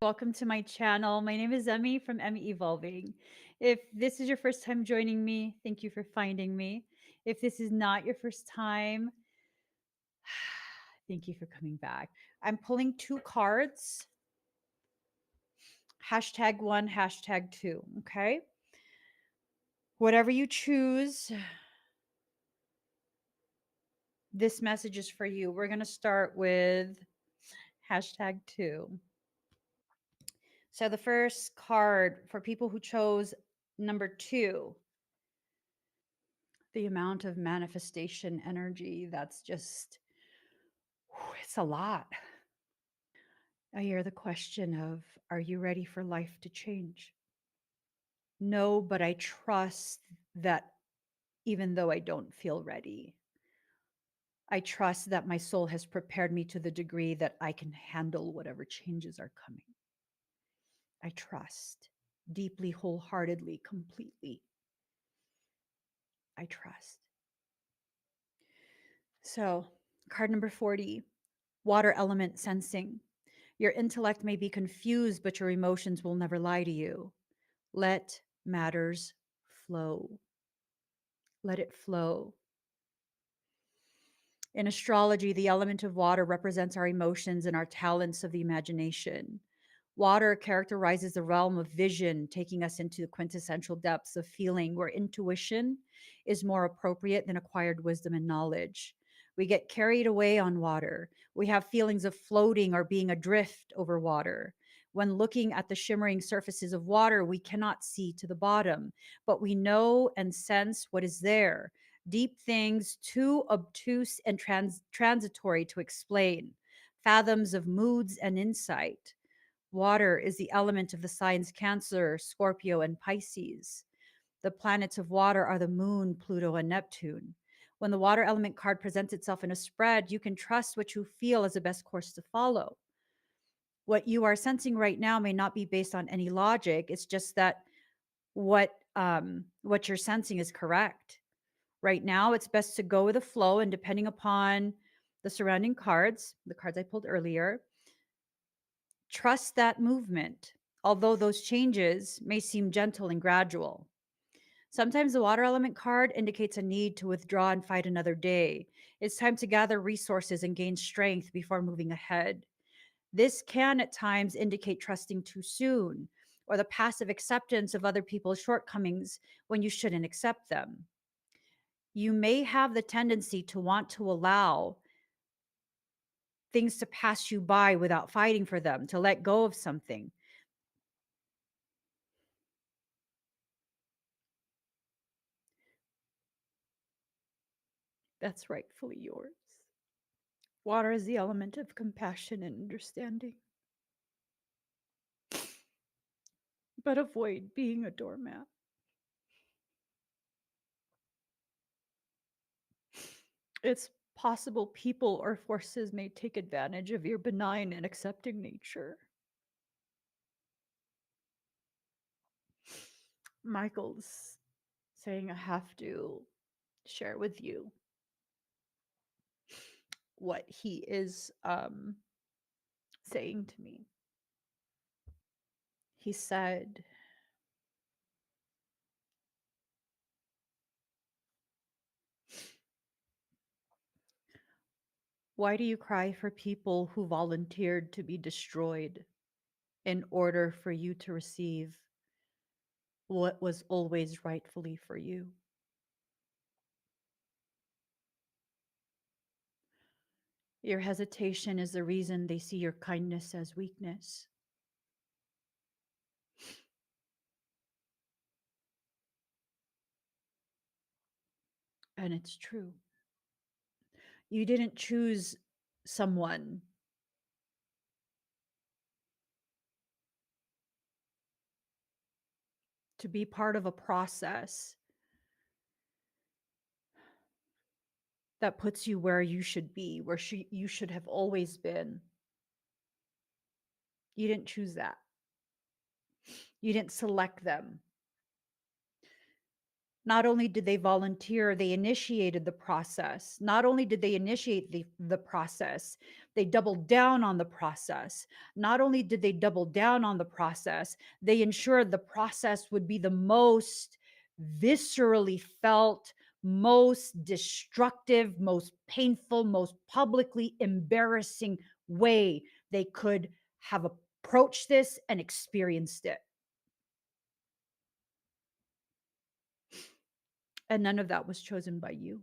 Welcome to my channel. My name is Emmy from Emmy Evolving. If this is your first time joining me, thank you for finding me. If this is not your first time, thank you for coming back. I'm pulling two cards, hashtag one, hashtag two. Okay. Whatever you choose, this message is for you. We're going to start with hashtag two. So the first card for people who chose number two, the amount of manifestation energy that's just, it's a lot. I hear the question of, are you ready for life to change? No, but I trust that even though I don't feel ready, I trust that my soul has prepared me to the degree that I can handle whatever changes are coming. I trust deeply, wholeheartedly, completely. I trust. So, card number 40, water element sensing. Your intellect may be confused, but your emotions will never lie to you. Let matters flow. Let it flow. In astrology, the element of water represents our emotions and our talents of the imagination. Water characterizes the realm of vision, taking us into the quintessential depths of feeling where intuition is more appropriate than acquired wisdom and knowledge. We get carried away on water. We have feelings of floating or being adrift over water. When looking at the shimmering surfaces of water, we cannot see to the bottom, but we know and sense what is there. Deep things too obtuse and transitory to explain, fathoms of moods and insight. Water is the element of the signs Cancer, Scorpio, and Pisces. The planets of water are the moon, Pluto, and Neptune. When the water element card presents itself in a spread, you can trust what you feel is the best course to follow. What you are sensing right now may not be based on any logic. It's just that what you're sensing is correct. Right now, it's best to go with the flow, and depending upon the surrounding cards, the cards I pulled earlier, trust that movement, although those changes may seem gentle and gradual. Sometimes the water element card indicates a need to withdraw and fight another day. It's time to gather resources and gain strength before moving ahead. This can at times indicate trusting too soon or the passive acceptance of other people's shortcomings when you shouldn't accept them. You may have the tendency to want to allow things to pass you by without fighting for them, to let go of something. That's rightfully yours. Water is the element of compassion and understanding. But avoid being a doormat. It's possible people or forces may take advantage of your benign and accepting nature. Michael's saying I have to share with you what he is saying to me. He said, why do you cry for people who volunteered to be destroyed in order for you to receive what was always rightfully for you? Your hesitation is the reason they see your kindness as weakness. And it's true. You didn't choose someone to be part of a process that puts you where you should be, where you should have always been. You didn't choose that. You didn't select them. Not only did they volunteer, they initiated the process. Not only did they initiate the process, they doubled down on the process. Not only did they double down on the process, they ensured the process would be the most viscerally felt, most destructive, most painful, most publicly embarrassing way they could have approached this and experienced it. And none of that was chosen by you.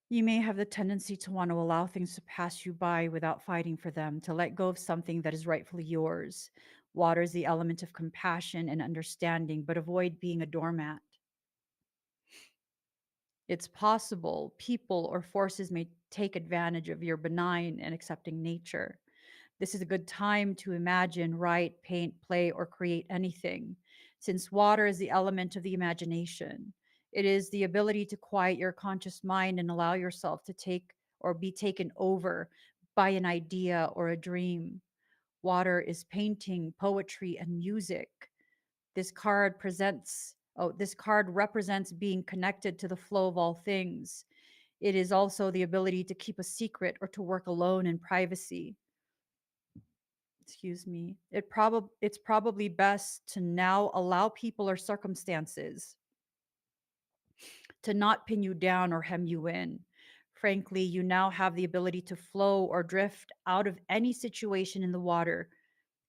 You may have the tendency to want to allow things to pass you by without fighting for them, to let go of something that is rightfully yours. Water is the element of compassion and understanding, but avoid being a doormat. It's possible people or forces may take advantage of your benign and accepting nature. This is a good time to imagine, write, paint, play, or create anything, since water is the element of the imagination. It is the ability to quiet your conscious mind and allow yourself to take or be taken over by an idea or a dream. Water is painting, poetry, and music. This card represents being connected to the flow of all things. It is also the ability to keep a secret or to work alone in privacy. Excuse me. It's probably best to now allow people or circumstances to not pin you down or hem you in. Frankly, you now have the ability to flow or drift out of any situation in the water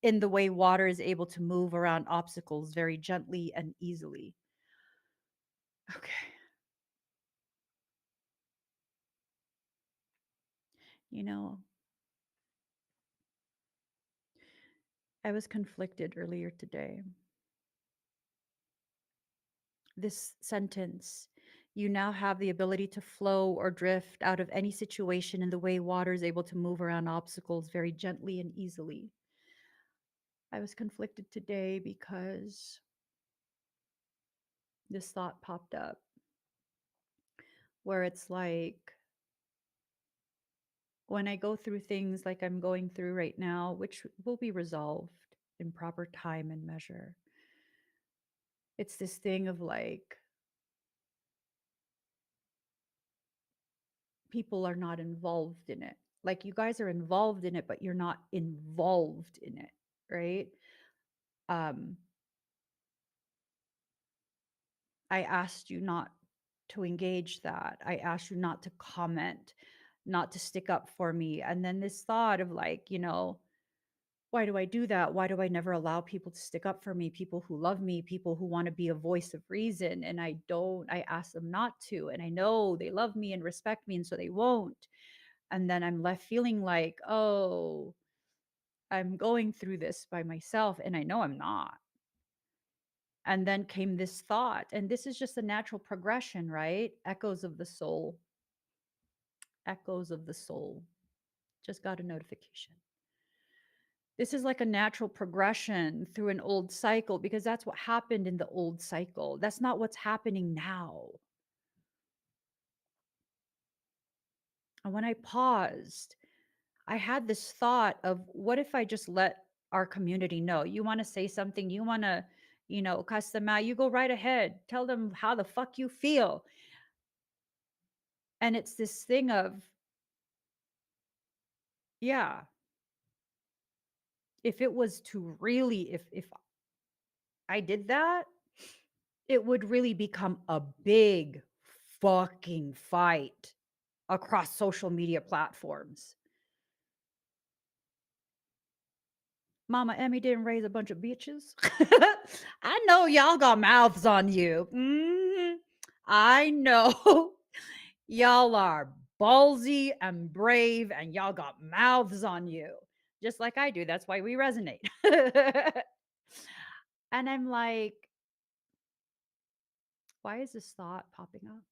in the way water is able to move around obstacles very gently and easily. Okay. You know, I was conflicted earlier today. This sentence, you now have the ability to flow or drift out of any situation in the way water is able to move around obstacles very gently and easily. I was conflicted today because this thought popped up where it's like when I go through things like I'm going through right now, which will be resolved in proper time and measure, it's this thing of like, people are not involved in it. Like you guys are involved in it, but you're not involved in it, right? Um, I asked you not to engage that. I asked you not to comment, not to stick up for me. And then this thought of like, why do I do that? Why do I never allow people to stick up for me? People who love me, people who want to be a voice of reason. And I don't, I ask them not to. And I know they love me and respect me. And so they won't. And then I'm left feeling like, oh, I'm going through this by myself. And I know I'm not. And then came this thought, and this is just a natural progression, right? Echoes of the soul. Echoes of the soul. Just got a notification. This is like a natural progression through an old cycle because that's what happened in the old cycle. That's not what's happening now. And when I paused, I had this thought of what if I just let our community know? You want to say something, you want to, cuss them out, you go right ahead. Tell them how the fuck you feel. And it's this thing of, yeah, if it was to really, if I did that, it would really become a big fucking fight across social media platforms. Mama Emmie didn't raise a bunch of bitches. I know y'all got mouths on you. I know y'all are ballsy and brave and y'all got mouths on you. Just like I do. That's why we resonate. And I'm like, why is this thought popping up?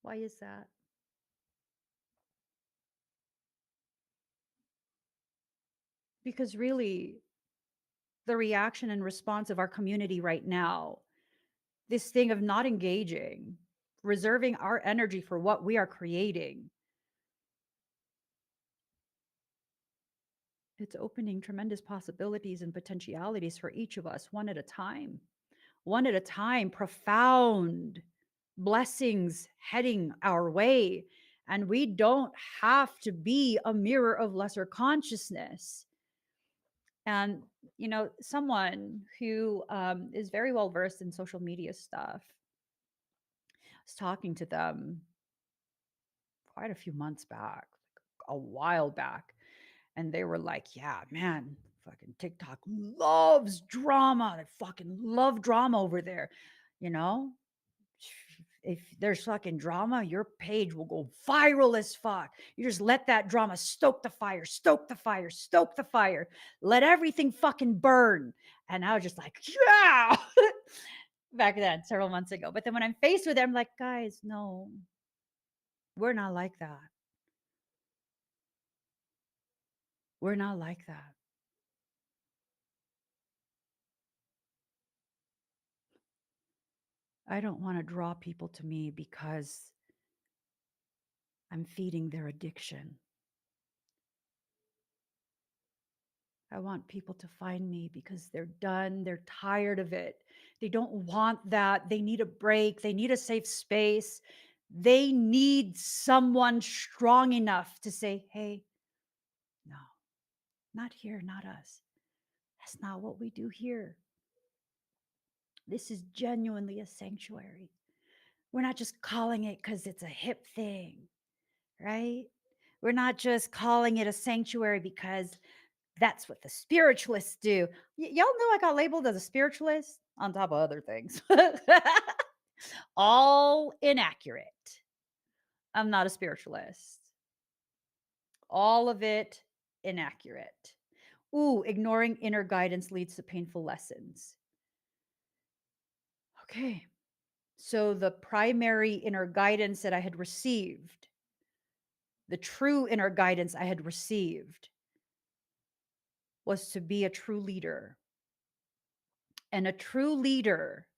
Why is that? Because really, the reaction and response of our community right now, this thing of not engaging, reserving our energy for what we are creating, It's opening tremendous possibilities and potentialities for each of us, one at a time. One at a time, profound blessings heading our way. And we don't have to be a mirror of lesser consciousness. And, someone who is very well versed in social media stuff, I was talking to them quite a few months back, a while back. And they were like, yeah, man, fucking TikTok loves drama. They fucking love drama over there. You know, if there's fucking drama, your page will go viral as fuck. You just let that drama stoke the fire, stoke the fire, stoke the fire. Let everything fucking burn. And I was just like, yeah, back then, several months ago. But then when I'm faced with it, I'm like, guys, no, we're not like that. We're not like that. I don't want to draw people to me because I'm feeding their addiction. I want people to find me because they're done, they're tired of it. They don't want that. They need a break, they need a safe space. They need someone strong enough to say, hey, no, not here, not us. That's not what we do here. This is genuinely a sanctuary. We're not just calling it because it's a hip thing, right? We're not just calling it a sanctuary because that's what the spiritualists do. Y'all know I got labeled as a spiritualist on top of other things. All inaccurate. I'm not a spiritualist. All of it inaccurate. Ooh, ignoring inner guidance leads to painful lessons. Okay. So the primary inner guidance that I had received, the true inner guidance I had received, was to be a true leader. And a true leader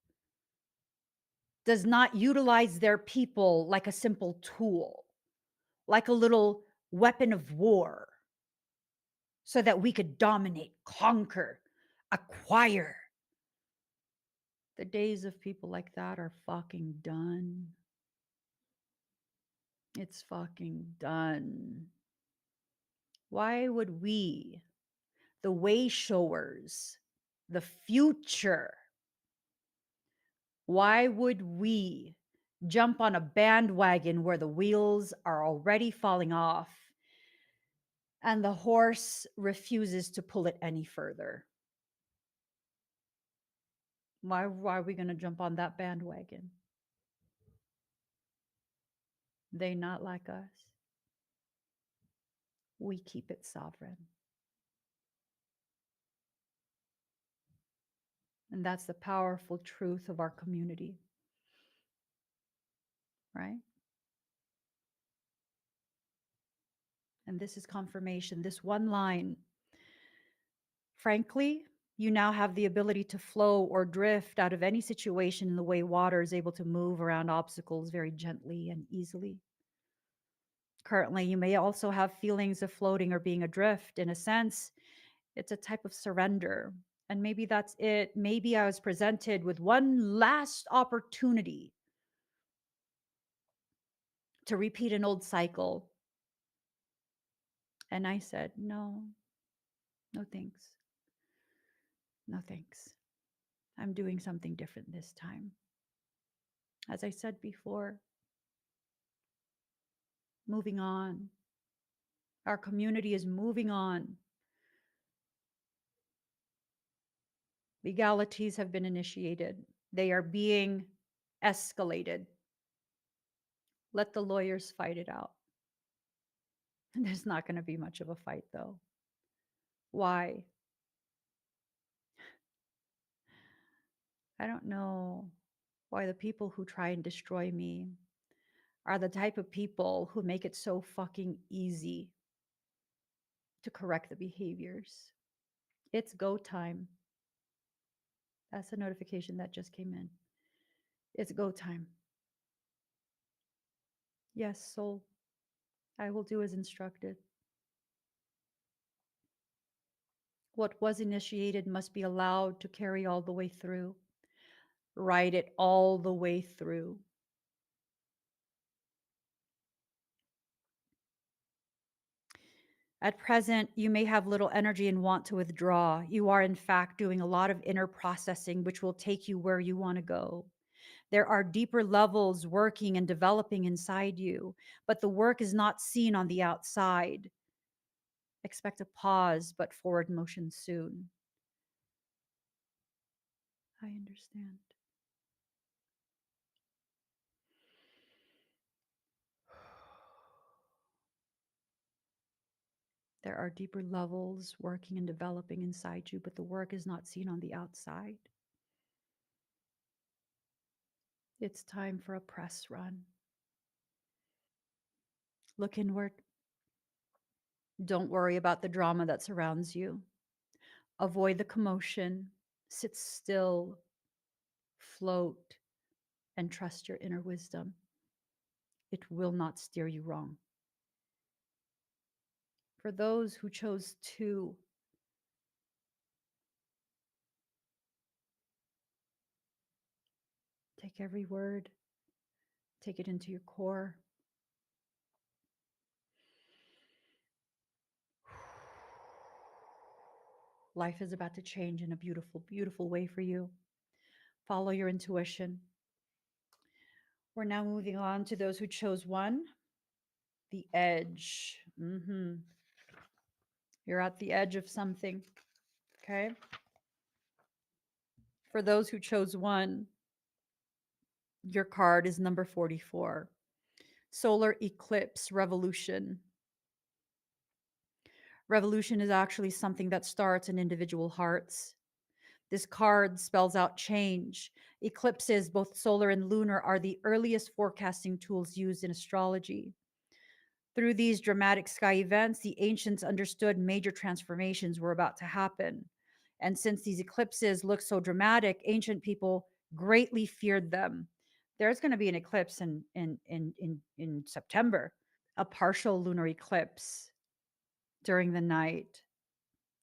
does not utilize their people like a simple tool, like a little weapon of war, so that we could dominate, conquer, acquire. The days of people like that are fucking done. It's fucking done. Why would we, the way showers, the future, why would we jump on a bandwagon where the wheels are already falling off and the horse refuses to pull it any further? Why are we going to jump on that bandwagon? They not like us. We keep it sovereign. And that's the powerful truth of our community, right? And this is confirmation. This one line, frankly, you now have the ability to flow or drift out of any situation in the way water is able to move around obstacles very gently and easily. Currently, you may also have feelings of floating or being adrift. In a sense, it's a type of surrender. And maybe that's it. Maybe I was presented with one last opportunity to repeat an old cycle. And I said, no, no thanks. No thanks. I'm doing something different this time. As I said before, moving on. Our community is moving on. Legalities have been initiated. They are being escalated. Let the lawyers fight it out. There's not going to be much of a fight, though. Why? I don't know why the people who try and destroy me are the type of people who make it so fucking easy to correct the behaviors. It's go time. That's the notification that just came in. It's go time. Yes, soul, I will do as instructed. What was initiated must be allowed to carry all the way through. Ride it all the way through. At present, you may have little energy and want to withdraw. You are, in fact, doing a lot of inner processing, which will take you where you want to go. There are deeper levels working and developing inside you, but the work is not seen on the outside. Expect a pause, but forward motion soon. I understand. There are deeper levels working and developing inside you, but the work is not seen on the outside. It's time for a press run. Look inward. Don't worry about the drama that surrounds you. Avoid the commotion. Sit still, float, and trust your inner wisdom. It will not steer you wrong. For those who chose to, take every word, take it into your core. Life is about to change in a beautiful, beautiful way for you. Follow your intuition. We're now moving on to those who chose one, the edge. You're at the edge of something. Okay. For those who chose one, your card is number 44, solar eclipse revolution. Revolution is actually something that starts in individual hearts. This card spells out change. Eclipses, both solar and lunar, are the earliest forecasting tools used in astrology. Through these dramatic sky events, the ancients understood major transformations were about to happen. And since these eclipses look so dramatic, ancient people greatly feared them. There's going to be an eclipse in September, a partial lunar eclipse during the night,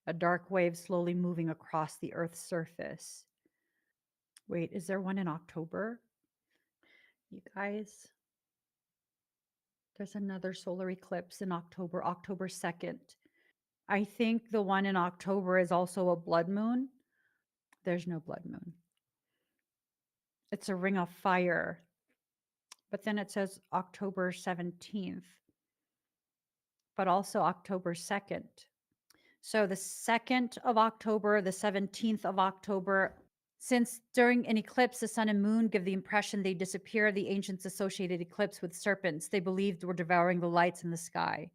a dark wave slowly moving across the Earth's surface. Wait, is there one in October? You guys, there's another solar eclipse in October, October 2nd. I think the one in October is also a blood moon. There's no blood moon. It's a ring of fire. But then it says October 17th, but also October 2nd. So the 2nd of October, the 17th of October, since during an eclipse, the sun and moon give the impression they disappear, the ancients associated eclipse with serpents they believed were devouring the lights in the sky.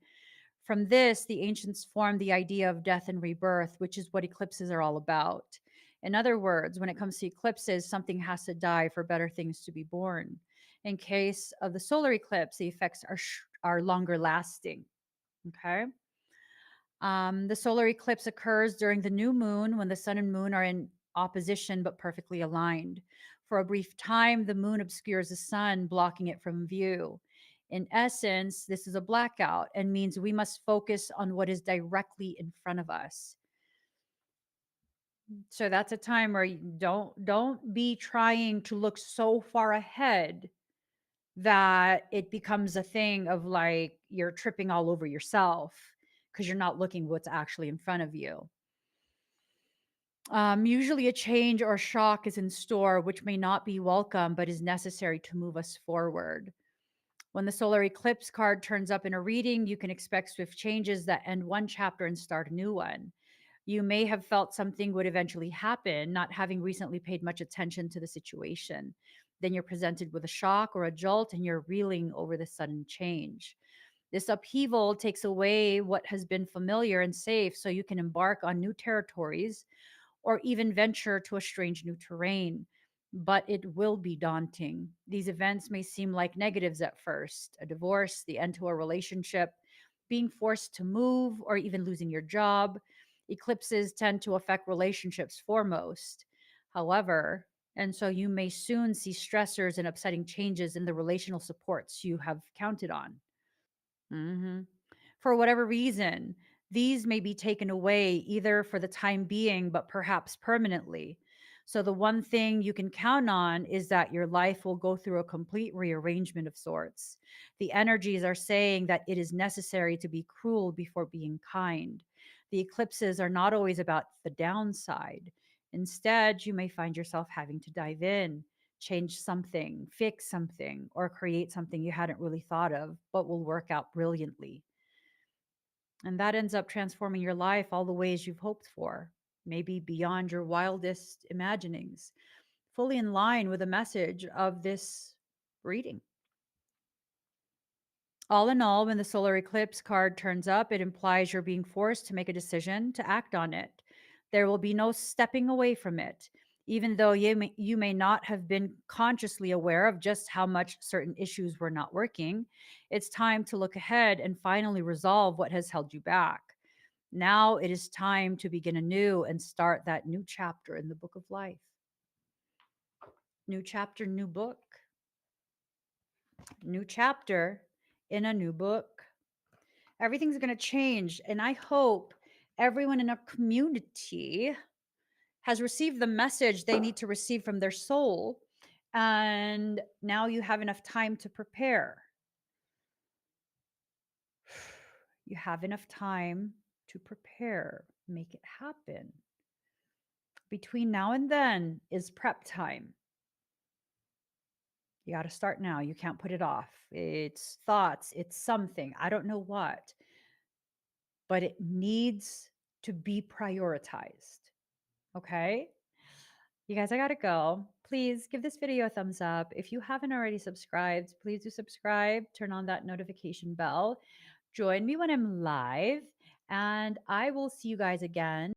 From this, the ancients formed the idea of death and rebirth, which is what eclipses are all about. In other words, when it comes to eclipses, something has to die for better things to be born. In case of the solar eclipse, the effects are longer lasting. Okay. The solar eclipse occurs during the new moon when the sun and moon are in opposition but perfectly aligned. For a brief time, the moon obscures the sun, blocking it from view. In essence, this is a blackout and means we must focus on what is directly in front of us. So that's a time where you don't be trying to look so far ahead that it becomes a thing of like you're tripping all over yourself because you're not looking what's actually in front of you. Usually, a change or shock is in store, which may not be welcome but is necessary to move us forward. When the solar eclipse card turns up in a reading, you can expect swift changes that end one chapter and start a new one. You may have felt something would eventually happen, not having recently paid much attention to the situation. Then you're presented with a shock or a jolt and you're reeling over the sudden change. This upheaval takes away what has been familiar and safe so you can embark on new territories or even venture to a strange new terrain. But it will be daunting. These events may seem like negatives at first: a divorce, the end to a relationship, being forced to move, or even losing your job. Eclipses tend to affect relationships foremost. However, and so you may soon see stressors and upsetting changes in the relational supports you have counted on. Mhm. For whatever reason, These may be taken away either for the time being, but perhaps permanently. So, the one thing you can count on is that your life will go through a complete rearrangement of sorts. The energies are saying that it is necessary to be cruel before being kind. The eclipses are not always about the downside. Instead, you may find yourself having to dive in, change something, fix something, or create something you hadn't really thought of, but will work out brilliantly. And that ends up transforming your life all the ways you've hoped for, maybe beyond your wildest imaginings, fully in line with the message of this reading. All in all, when the solar eclipse card turns up, it implies you're being forced to make a decision to act on it. There will be no stepping away from it, even though you may not have been consciously aware of just how much certain issues were not working. It's time to look ahead and finally resolve what has held you back. Now it is time to begin anew and start that new chapter in the book of life. New chapter, new book. New chapter in a new book. Everything's going to change. And I hope everyone in our community has received the message they need to receive from their soul. And now you have enough time to prepare. You have enough time to prepare, make it happen. Between now and then is prep time. You got to start now. You can't put it off. It's thoughts, it's something. I don't know what, but it needs to be prioritized. Okay? You guys, I gotta go. Please give this video a thumbs up. If you haven't already subscribed, please do subscribe. Turn on that notification bell. Join me when I'm live, and I will see you guys again